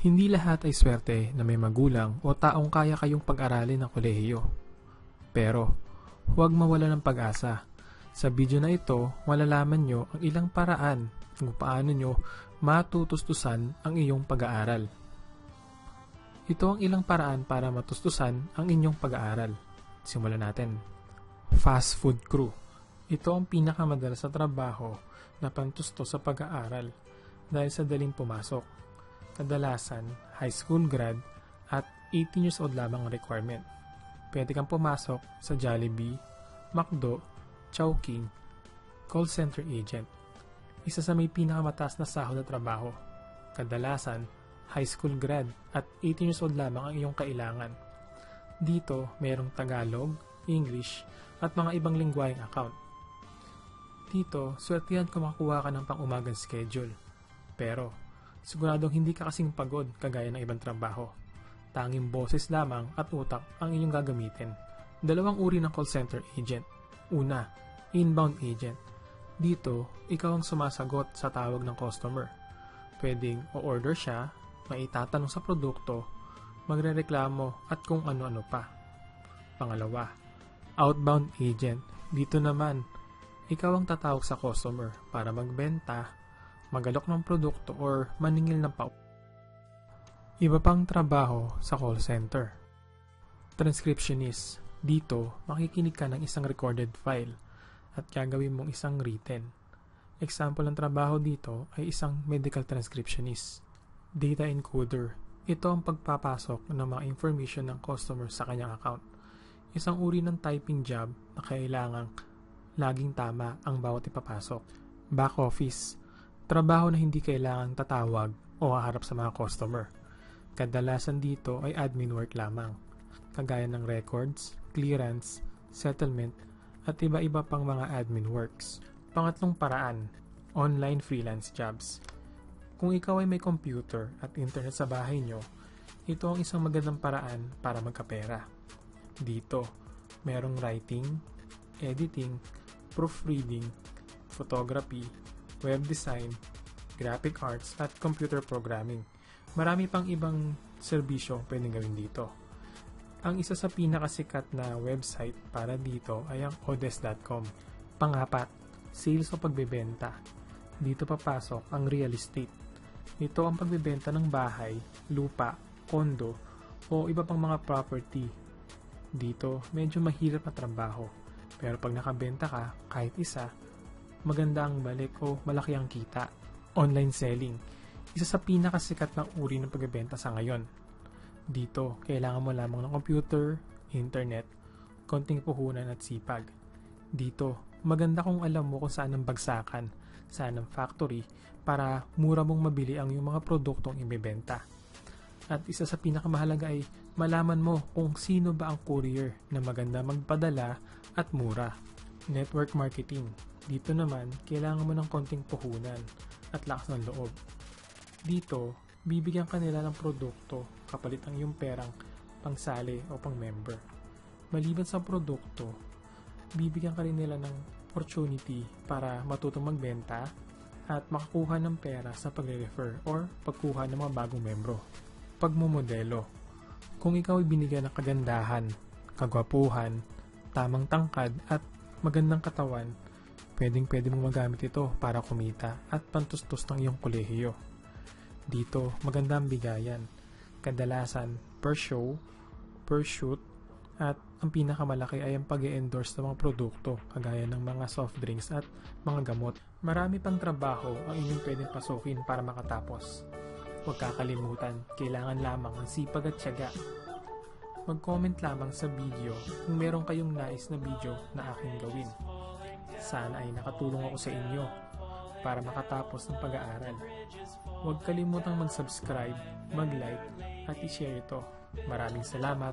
Hindi lahat ay swerte na may magulang o taong kaya kayong pag-aralin ng kolehiyo. Pero, huwag mawala ng pag-asa. Sa video na ito, malalaman nyo ang ilang paraan kung paano nyo matutustusan ang iyong pag-aaral. Ito ang ilang paraan para matustusan ang inyong pag-aaral. Simulan natin. Fast food crew. Ito ang pinakamadalas na trabaho na pantusto sa pag-aaral dahil sa daling pumasok. Kadalasan, high school grad at 18 years old lamang ang requirement. Pwede kang pumasok sa Jollibee, McDo, Chowking, call center agent. Isa sa may pinakamataas na sahod na trabaho. Kadalasan, high school grad at 18 years old lamang ang iyong kailangan. Dito, mayroong Tagalog, English at mga ibang lingwaheng account. Dito, swertihan kung makakuha ka ng pang-umagang schedule. Pero, siguradong hindi ka kasing pagod kagaya ng ibang trabaho. Tanging boses lamang at utak ang inyong gagamitin. Dalawang uri ng call center agent. Una, inbound agent. Dito, ikaw ang sumasagot sa tawag ng customer. Pwedeng o-order siya, maitatanong sa produkto, magrereklamo at kung ano-ano pa. Pangalawa, outbound agent. Dito naman, ikaw ang tatawag sa customer para magbenta, magalok ng produkto or maningil ng pau. Iba pang trabaho sa call center. Transcriptionist. Dito, makikinig ka ng isang recorded file at gagawin mong isang written. Example ng trabaho dito ay isang medical transcriptionist. Data encoder. Ito ang pagpapasok ng mga information ng customer sa kanyang account. Isang uri ng typing job na kailangang laging tama ang bawat ipapasok. Back office. Trabaho na hindi kailangang tatawag o haharap sa mga customer. Kadalasan dito ay admin work lamang, kagaya ng records, clearance, settlement, at iba-iba pang mga admin works. Pangatlong paraan, online freelance jobs. Kung ikaw ay may computer at internet sa bahay nyo, ito ang isang magandang paraan para magkapera. Dito, merong writing, editing, proofreading, photography, web design, graphic arts, at computer programming. Marami pang ibang serbisyo pwedeng gawin dito. Ang isa sa pinakasikat na website para dito ay ang odes.com. Pangapat, sales o pagbebenta. Dito papasok ang real estate. Ito ang pagbebenta ng bahay, lupa, kondo, o iba pang mga property. Dito, medyo mahirap na trabaho. Pero pag nakabenta ka, kahit isa, maganda ang balik o malaki ang kita. Online selling. Isa sa pinakasikat na uri ng pagbebenta sa ngayon. Dito, kailangan mo lamang ng computer, internet, konting puhunan at sipag. Dito, maganda kung alam mo kung saan ang bagsakan, saan ang factory, para mura mong mabili ang iyong mga produktong ibebenta. At isa sa pinakamahalaga ay malaman mo kung sino ba ang courier na maganda magpadala at mura. Network marketing. Dito naman, kailangan mo ng konting puhunan at lakas ng loob. Dito, bibigyan ka nila ng produkto kapalit ang iyong perang pangsali o pang-member. Maliban sa produkto, bibigyan ka rin nila ng opportunity para matutong magbenta at makakuha ng pera sa pagre-refer or pagkuha ng mga bagong membro. Pagmumodelo. Kung ikaw ay binigyan ng kagandahan, kagwapuhan, tamang tangkad at magandang katawan, pwedeng-pwede mong magamit ito para kumita at pantustos ng iyong kolehiyo. Dito, maganda ang bigayan. Kadalasan, per show, per shoot, at ang pinakamalaki ay ang pag-e-endorse ng mga produkto kagaya ng mga soft drinks at mga gamot. Marami pang trabaho ang inyong pwedeng pasukin para makatapos. Huwag kakalimutan, kailangan lamang ang sipag at tiyaga. Mag-comment lamang sa video kung meron kayong nais na video na aking gawin. Sana ay nakatulong ako sa inyo para makatapos ng pag-aaral. Huwag kalimutang mag-subscribe, mag-like at i-share ito. Maraming salamat!